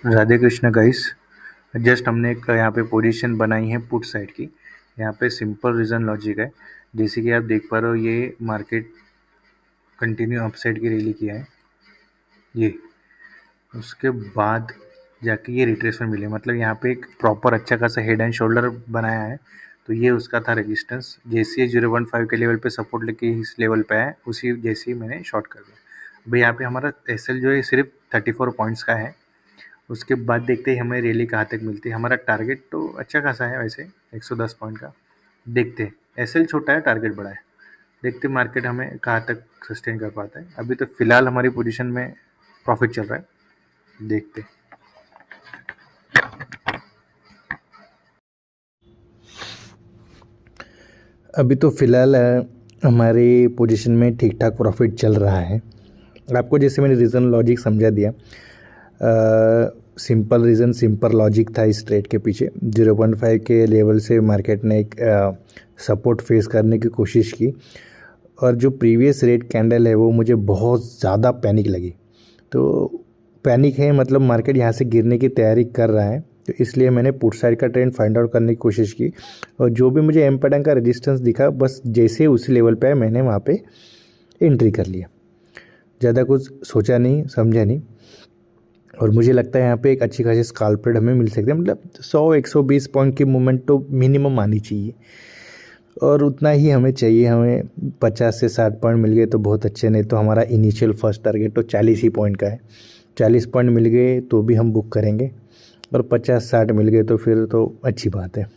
Radhe Krishna guys. Just हमने एक यहाँ पे पोजीशन बनाई है पुट साइड की। यहाँ पे सिंपल रीज़न लॉजिक है। जैसे कि आप देख पा रहे हो, ये मार्केट कंटिन्यू अपसाइड की रैली किया है। ये उसके बाद जाके ये रिट्रेसमेंट मिले, मतलब यहाँ पे एक प्रॉपर अच्छा खासा हेड एंड शोल्डर बनाया है। तो ये उसका था रेजिस्टेंस। जैसे ही 0.5 के लेवल पे सपोर्ट लेके इस लेवल पे आया, उसी जैसे ही मैंने शॉर्ट कर दिया। अभी यहाँ पे हमारा एसएल जो है सिर्फ 34 पॉइंट्स का है। उसके बाद देखते हैं हमें रैली कहाँ तक मिलती है। हमारा टारगेट तो अच्छा खासा है वैसे, 110 पॉइंट का। देखते हैं, एसएल छोटा है, टारगेट बड़ा है। देखते हैं मार्केट हमें कहाँ तक सस्टेन कर पाता है। अभी तो फिलहाल हमारी पोजीशन में प्रॉफिट चल रहा है, देखते हैं। अभी तो फ़िलहाल हमारी पोजीशन में ठीक ठाक प्रॉफिट चल रहा है। आपको जैसे मैंने रीज़न लॉजिक समझा दिया, सिंपल रीज़न सिंपल लॉजिक था इस ट्रेड के पीछे। 0.5 के लेवल से मार्केट ने एक सपोर्ट फेस करने की कोशिश की, और जो प्रीवियस रेड कैंडल है वो मुझे बहुत ज़्यादा पैनिक लगी। तो पैनिक है मतलब मार्केट यहाँ से गिरने की तैयारी कर रहा है, तो इसलिए मैंने पुट साइड का ट्रेंड फाइंड आउट करने की कोशिश की। और जो भी मुझे एम पैटर्न का रेजिस्टेंस दिखा, बस जैसे उसी लेवल पे मैंने वहाँ पे एंट्री कर लिया। ज़्यादा कुछ सोचा नहीं समझा नहीं, और मुझे लगता है यहाँ पे एक अच्छी खासी स्कैल्प ट्रेड हमें मिल सकती है। मतलब 100-120 पॉइंट की मूवमेंट तो मिनिमम आनी चाहिए, और उतना ही हमें चाहिए। हमें 50 से 60 पॉइंट मिल गए तो बहुत अच्छे, नहीं तो हमारा इनिशियल फर्स्ट टारगेट तो 40 ही पॉइंट का है। 40 पॉइंट मिल गए तो भी हम बुक करेंगे, और 50-60 मिल गए तो फिर तो अच्छी बात है।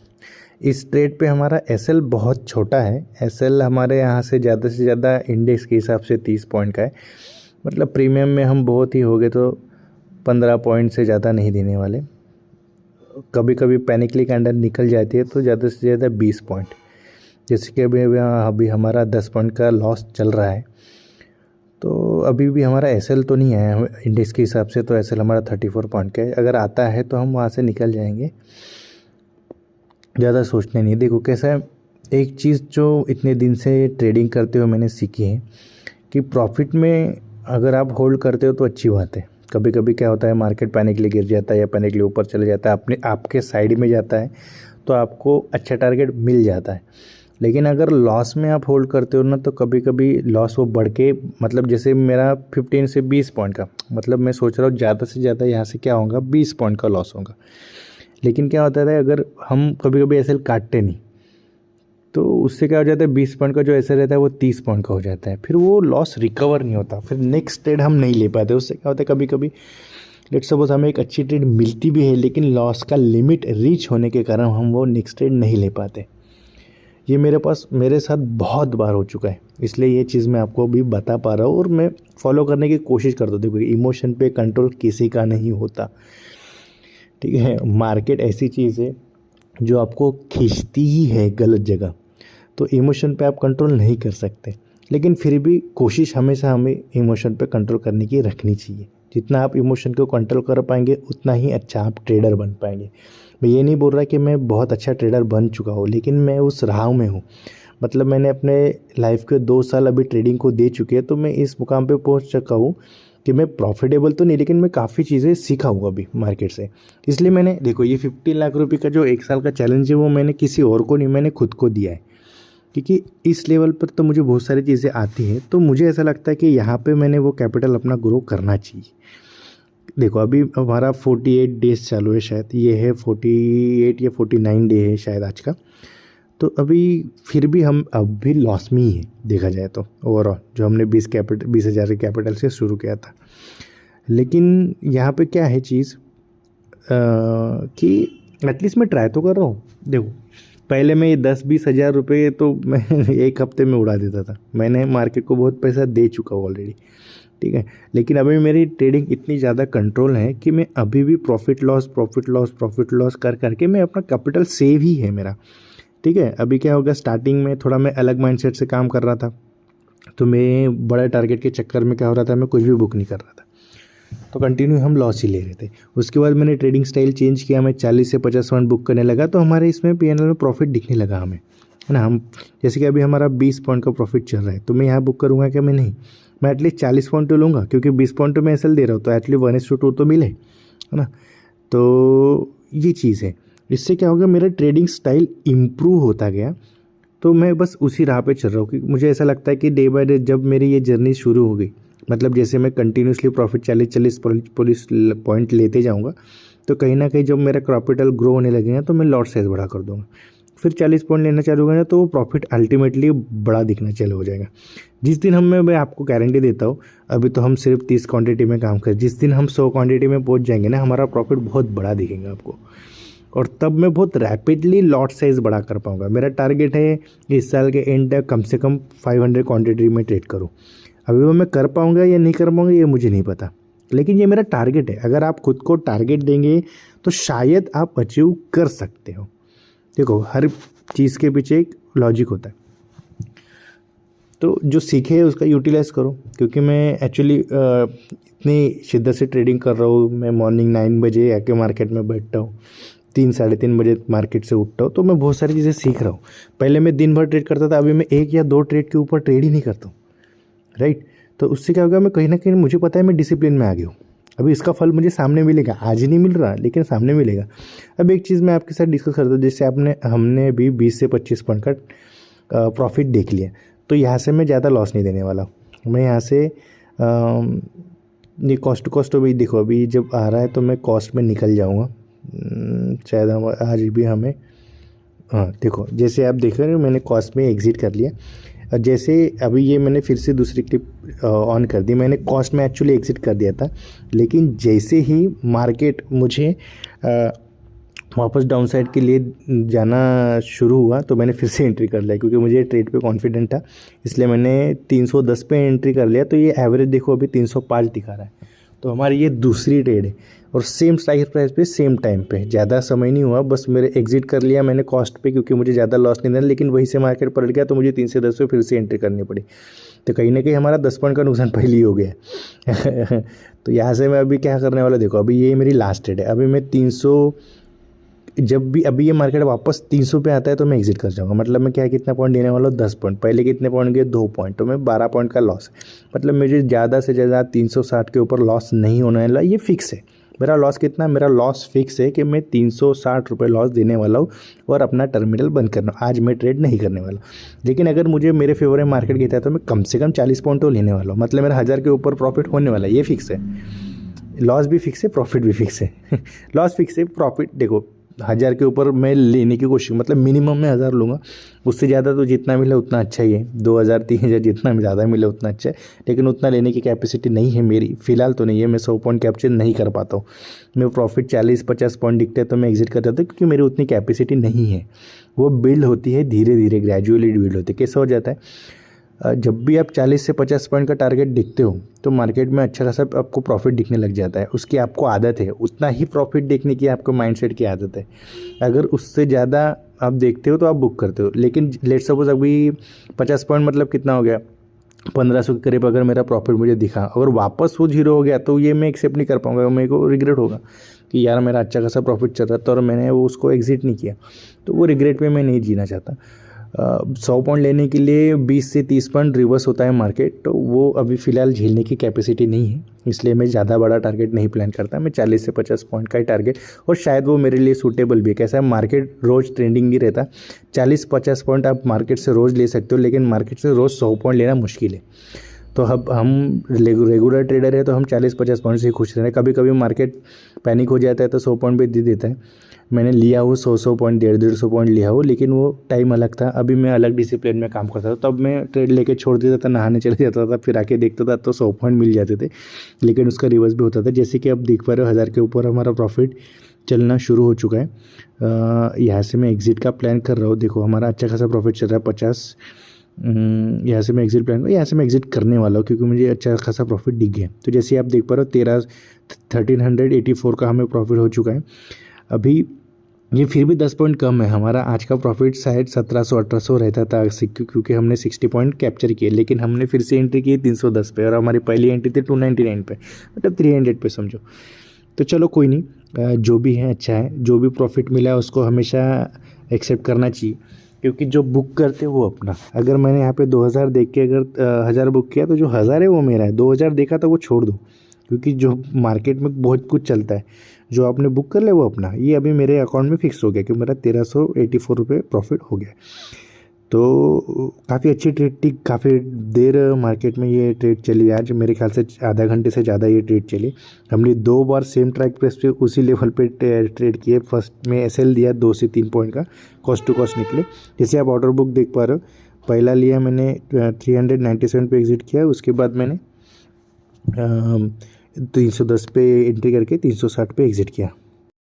इस ट्रेड पे हमारा एसएल बहुत छोटा है। एसएल हमारे यहाँ से ज़्यादा इंडेक्स के हिसाब से 30 पॉइंट का है। मतलब प्रीमियम में हम बहुत ही हो गए तो 15 पॉइंट से ज़्यादा नहीं देने वाले। कभी कभी पैनिकली कैंडल निकल जाती है तो ज़्यादा से ज़्यादा 20 पॉइंट। जैसे कि अभी हमारा 10 पॉइंट का लॉस चल रहा है, तो अभी भी हमारा एसएल तो नहीं आया इंडेक्स के हिसाब से। तो एसएल हमारा 34 पॉइंट का है। अगर आता है तो हम वहाँ से निकल जाएंगे, ज़्यादा सोचने नहीं। देखो कैसा है, एक चीज़ जो इतने दिन से ट्रेडिंग करते हुए मैंने सीखी है कि प्रॉफिट में अगर आप होल्ड करते हो तो अच्छी बात है। कभी कभी क्या होता है, मार्केट पैनिकली गिर जाता है या पैनिकली ऊपर चले जाता है, अपने आपके साइड में जाता है, तो आपको अच्छा टारगेट मिल जाता है। लेकिन अगर लॉस में आप होल्ड करते हो ना, तो कभी कभी लॉस वो बढ़ के, मतलब जैसे मेरा 15 से 20 पॉइंट का, मतलब मैं सोच रहा हूँ ज़्यादा से ज़्यादा यहाँ से क्या होगा, 20 पॉइंट का लॉस होगा। लेकिन क्या होता है, अगर हम कभी कभी एसएल काटते नहीं, तो उससे क्या हो जाता है, 20 पॉइंट का जो ऐसे रहता है वो 30 पॉइंट का हो जाता है। फिर वो लॉस रिकवर नहीं होता, फिर नेक्स्ट ट्रेड हम नहीं ले पाते। उससे क्या होता है, कभी कभी लेट्स सपोज हमें एक अच्छी ट्रेड मिलती भी है, लेकिन लॉस का लिमिट रीच होने के कारण हम वो नेक्स्ट ट्रेड नहीं ले पाते। ये मेरे साथ बहुत बार हो चुका है, इसलिए ये चीज़ मैं आपको अभी बता पा रहा हूँ, और मैं फॉलो करने की कोशिश करता हूँ। देखो, इमोशन पे कंट्रोल किसी का नहीं होता, ठीक है। मार्केट ऐसी चीज़ है जो आपको खींचती ही है गलत जगह, तो इमोशन पे आप कंट्रोल नहीं कर सकते। लेकिन फिर भी कोशिश हमेशा हमें इमोशन पे कंट्रोल करने की रखनी चाहिए। जितना आप इमोशन को कंट्रोल कर पाएंगे उतना ही अच्छा आप ट्रेडर बन पाएंगे। मैं ये नहीं बोल रहा कि मैं बहुत अच्छा ट्रेडर बन चुका हूँ, लेकिन मैं उस राह में हूँ। मतलब मैंने अपने लाइफ के 2 साल अभी ट्रेडिंग को दे चुके हैं, तो मैं इस मुकाम पे पहुँच चुका हूँ कि मैं प्रॉफिटेबल तो नहीं, लेकिन मैं काफ़ी चीज़ें सीखा हूँ अभी मार्केट से। इसलिए मैंने, देखो, ये 15 लाख रुपये का जो 1 साल का चैलेंज है वो मैंने किसी और को नहीं, मैंने खुद को दिया है। क्योंकि इस लेवल पर तो मुझे बहुत सारी चीज़ें आती हैं, तो मुझे ऐसा लगता है कि यहाँ पे मैंने वो कैपिटल अपना ग्रो करना चाहिए। देखो, अभी हमारा 48 डेज चालू है, शायद ये है 48 या 49 डे है शायद आज का। तो अभी फिर भी हम अब भी लॉस में ही है देखा जाए तो, ओवरऑल जो हमने 20,000 के कैपिटल से शुरू किया था। लेकिन यहाँ पे क्या है चीज़, कि एटलीस्ट मैं ट्राई तो कर रहा हूँ। देखो, पहले मैं ये 10-20 हज़ार रुपये तो मैं एक हफ्ते में उड़ा देता था। मैंने मार्केट को बहुत पैसा दे चुका हूँ ऑलरेडी, ठीक है। लेकिन अभी मेरी ट्रेडिंग इतनी ज़्यादा कंट्रोल है कि मैं अभी भी प्रॉफिट लॉस कर करके मैं अपना कैपिटल सेव ही है मेरा, ठीक है। अभी क्या होगा, स्टार्टिंग में थोड़ा मैं अलग माइंडसेट से काम कर रहा था, तो मैं बड़े टारगेट के चक्कर में क्या हो रहा था, मैं कुछ भी बुक नहीं कर रहा था, तो कंटिन्यू हम लॉस ही ले रहे थे। उसके बाद मैंने ट्रेडिंग स्टाइल चेंज किया, मैं 40 से 50 पॉइंट बुक करने लगा, तो हमारे इसमें पीएनएल में प्रॉफिट दिखने लगा हमें, है ना। हम जैसे कि अभी हमारा 20 पॉइंट का प्रॉफिट चल रहा है, तो मैं यहाँ बुक करूँगा क्या, मैं नहीं, मैं एटलीस्ट 40 पॉइंट तो लूँगा, क्योंकि 20 पॉइंट तो मैं एसएल दे रहा हूँ, तो एटलीस्ट 1:2 तो मिले, है ना। तो ये चीज़ है, इससे क्या होगा, मेरा ट्रेडिंग स्टाइल इम्प्रूव होता गया। तो मैं बस उसी राह पे चल रहा हूँ कि मुझे ऐसा लगता है कि डे बाय डे जब मेरी ये जर्नी शुरू हो गई, मतलब जैसे मैं कंटिन्यूसली प्रॉफिट 40-40 पॉइंट लेते जाऊँगा, तो कहीं ना कहीं जब मेरा कैपिटल ग्रो होने लगेगा तो मैं लॉट साइज बड़ा कर दूंगा। फिर 40 पॉइंट लेना चालू करें तो वो प्रॉफिट अल्टीमेटली बड़ा दिखना चालू हो जाएगा। जिस दिन मैं आपको गारंटी देता हूँ, अभी तो हम सिर्फ 30 क्वांटिटी में काम करें, जिस दिन हम 100 क्वांटिटी में पहुँच जाएंगे ना, हमारा प्रॉफिट बहुत बड़ा दिखेगा आपको, और तब मैं बहुत रैपिडली लॉट साइज़ बड़ा कर पाऊँगा। मेरा टारगेट है इस साल के एंड तक कम से कम 500 क्वांटिटी में ट्रेड करूँ। अभी वो मैं कर पाऊँगा या नहीं कर पाऊँगा ये मुझे नहीं पता, लेकिन ये मेरा टारगेट है। अगर आप खुद को टारगेट देंगे तो शायद आप अचीव कर सकते हो। देखो, हर चीज़ के पीछे एक लॉजिक होता है, तो जो सीखे उसका यूटिलाइज़ करो। क्योंकि मैं एक्चुअली इतनी शिद्दत से ट्रेडिंग कर रहा हूँ, मैं मॉर्निंग 9 बजे आके मार्केट में बैठता हूँ, 3-3:30 बजे मार्केट से उठता हूँ, तो मैं बहुत सारी चीज़ें सीख रहा हूँ। पहले मैं दिन भर ट्रेड करता था, अभी मैं 1 या 2 ट्रेड के ऊपर ट्रेड ही नहीं करता हूँ, राइट। तो उससे क्या होगा, मैं कहीं ना कहीं मुझे पता है मैं डिसिप्लिन में आ गया हूँ। अभी इसका फल मुझे सामने मिलेगा, आज ही नहीं मिल रहा लेकिन सामने मिलेगा। अब एक चीज़ मैं आपके साथ डिस्कस करता हूँ, जैसे हमने अभी 20 से 25 पॉइंट का प्रॉफिट देख लिया, तो यहाँ से मैं ज़्यादा लॉस नहीं देने वाला हूँ। मैं यहाँ से ये कॉस्ट टू कॉस्ट अभी देखो, अभी जब आ रहा है तो मैं कॉस्ट में निकल जाऊँगा। शायद हम आज भी हमें, हाँ देखो, जैसे आप देख रहे हो मैंने कॉस्ट में एग्ज़िट कर लिया। जैसे अभी ये मैंने फिर से दूसरी क्लिप ऑन कर दी, मैंने कॉस्ट में एक्चुअली एग्ज़िट कर दिया था, लेकिन जैसे ही मार्केट मुझे वापस डाउन साइड के लिए जाना शुरू हुआ तो मैंने फिर से एंट्री कर लिया, क्योंकि मुझे ट्रेड पे कॉन्फिडेंट था, इसलिए मैंने 310 पे एंट्री कर लिया। तो ये एवरेज देखो अभी 305 दिखा रहा है, तो हमारी ये दूसरी ट्रेड है, और सेम स्ट्राइक प्राइस पे सेम टाइम पे, ज़्यादा समय नहीं हुआ, बस मेरे एग्जिट कर लिया मैंने कॉस्ट पे, क्योंकि मुझे ज़्यादा लॉस नहीं देना। लेकिन वहीं से मार्केट पलट गया तो मुझे 3 से 10 पे फिर से एंट्री करनी पड़ी, तो कहीं ना कहीं हमारा 10 पॉइंट का नुकसान पहले ही हो गया। तो यहाँ से मैं अभी क्या करने वाला, देखो अभी ये मेरी लास्ट ट्रेड है। अभी मैं 300, जब भी अभी ये मार्केट वापस 300 पे आता है तो मैं एग्जिट कर जाऊंगा। मतलब मैं क्या कितना पॉइंट देने वाला हूँ, 10 पॉइंट। पहले कितने पॉइंट गए, 2 पॉइंट, तो मैं 12 पॉइंट का लॉस है। मतलब मुझे ज़्यादा से ज़्यादा 360 के ऊपर लॉस नहीं होने वाला, ये फिक्स है। मेरा लॉस कितना, मेरा लॉस फिक्स है कि मैं 360 रुपये लॉस देने वाला हूँ और अपना टर्मिनल बंद करना। आज मैं ट्रेड नहीं करने वाला, लेकिन अगर मुझे मेरे फेवर में मार्केट गिरता है तो मैं कम से कम 40 पॉइंट तो लेने वाला हूँ। मतलब मेरा 1000 के ऊपर प्रॉफिट होने वाला है, ये फिक्स है। लॉस भी फिक्स है, प्रॉफिट भी फिक्स है। लॉस फिक्स है, प्रॉफिट देखो 1000 के ऊपर मैं लेने की कोशिश, मतलब मिनिमम मैं 1000 लूँगा, उससे ज़्यादा तो जितना मिले उतना अच्छा ही है। 2000 3000 जितना ज़्यादा मिले उतना अच्छा है, लेकिन उतना लेने की कैपेसिटी नहीं है मेरी, फ़िलहाल तो नहीं है। मैं 100 पॉइंट कैप्चर नहीं कर पाता हूँ। मैं प्रॉफिट 40-50 पॉइंट दिखते हैं तो मैं एग्जिट कर जाता हूँ, क्योंकि मेरी उतनी कैपेसिटी नहीं है। वो बिल्ड होती है धीरे धीरे, ग्रेजुअली बिल्ड होती है। कैसा हो जाता है, जब भी आप 40 से 50 पॉइंट का टारगेट देखते हो तो मार्केट में अच्छा खासा आपको प्रॉफिट दिखने लग जाता है। उसकी आपको आदत है, उतना ही प्रॉफिट देखने की आपको माइंडसेट की आदत है। अगर उससे ज़्यादा आप देखते हो तो आप बुक करते हो। लेकिन लेट सपोज अभी 50 पॉइंट मतलब कितना हो गया, 1500 के करीब अगर मेरा प्रॉफिट मुझे दिखा, अगर वापस वो 0 हो गया तो ये मैं एक्सेप्ट नहीं कर पाऊँगा। मेरे को रिग्रेट होगा कि यार मेरा अच्छा खासा प्रॉफिट चल रहा था और मैंने वो उसको एग्जिट नहीं किया। तो वो रिग्रेट में मैं नहीं जीना चाहता। 100 पॉइंट लेने के लिए 20 से 30 पॉइंट रिवर्स होता है मार्केट, तो वो अभी फ़िलहाल झेलने की कैपेसिटी नहीं है, इसलिए मैं ज़्यादा बड़ा टारगेट नहीं प्लान करता। मैं 40 से 50 पॉइंट का ही टारगेट, और शायद वो मेरे लिए सूटेबल भी है। कैसा है, मार्केट रोज़ ट्रेंडिंग ही रहता। 40-50 पॉइंट आप मार्केट से रोज़ ले सकते हो, लेकिन मार्केट से रोज़ 100 पॉइंट लेना मुश्किल है। तो अब हम रेगुलर ट्रेडर है तो हम 40-50 पॉइंट से खुश रह रहे हैं। कभी कभी मार्केट पैनिक हो जाता है तो 100 पॉइंट भी दे देता है। मैंने लिया वो 100 पॉइंट, 150 पॉइंट लिया हो, लेकिन वो टाइम अलग था। अभी मैं अलग डिसिप्लिन में काम करता था, तब मैं ट्रेड लेके छोड़ देता था, नहाने चले जाता था, फिर आके देखता था तो 100 पॉइंट मिल जाते थे, लेकिन उसका रिवर्स भी होता था। जैसे कि अब देख पा रहे हो 1000 के ऊपर हमारा प्रॉफिट चलना शुरू हो चुका है। यहाँ से मैं एग्जिट का प्लान कर रहा हूँ। देखो हमारा अच्छा खासा प्रॉफिट चल रहा है 50। यहाँ से मैं एग्जिट प्लान, यहाँ से मैं एग्जिट करने वाला हूँ क्योंकि मुझे अच्छा खासा प्रॉफिट दिख गया। तो जैसे आप देख पा रहे हो 1384 का हमें प्रॉफिट हो चुका है। अभी ये फिर भी 10 पॉइंट कम है। हमारा आज का प्रॉफिट शायद 1700-1800 रहता था, क्योंकि हमने 60 पॉइंट कैप्चर किए, लेकिन हमने फिर से एंट्री की 310 पे, और हमारी पहली एंट्री थी 299 पे, मतलब 300 पे समझो। तो चलो कोई नहीं, जो भी है अच्छा है। जो भी प्रॉफिट मिला है उसको हमेशा एक्सेप्ट करना चाहिए, क्योंकि जो बुक करते हैं वो अपना। अगर मैंने यहाँ पे 2000 देख के अगर 1000 बुक किया तो जो 1000 है वो मेरा है। 2000 देखा तो वो छोड़ दो, क्योंकि जो मार्केट में बहुत कुछ चलता है। जो आपने बुक कर लिया वो अपना, ये अभी मेरे अकाउंट में फिक्स हो गया कि मेरा 1384 रुपये प्रॉफिट हो गया। तो काफ़ी अच्छी ट्रेड थी, काफ़ी देर मार्केट में ये ट्रेड चली। आज मेरे ख्याल से आधा घंटे से ज़्यादा ये ट्रेड चली। हमने 2 बार सेम ट्रैक पे उसी लेवल पे ट्रेड किए। फर्स्ट में एसएल दिया 2 से 3 पॉइंट का, कॉस्ट टू कॉस्ट निकले। जैसे आप ऑर्डर बुक देख पा रहे हो, पहला लिया मैंने 397 पे एग्जिट किया, उसके बाद मैंने 310 पे एंट्री करके 360 पे एग्जिट किया।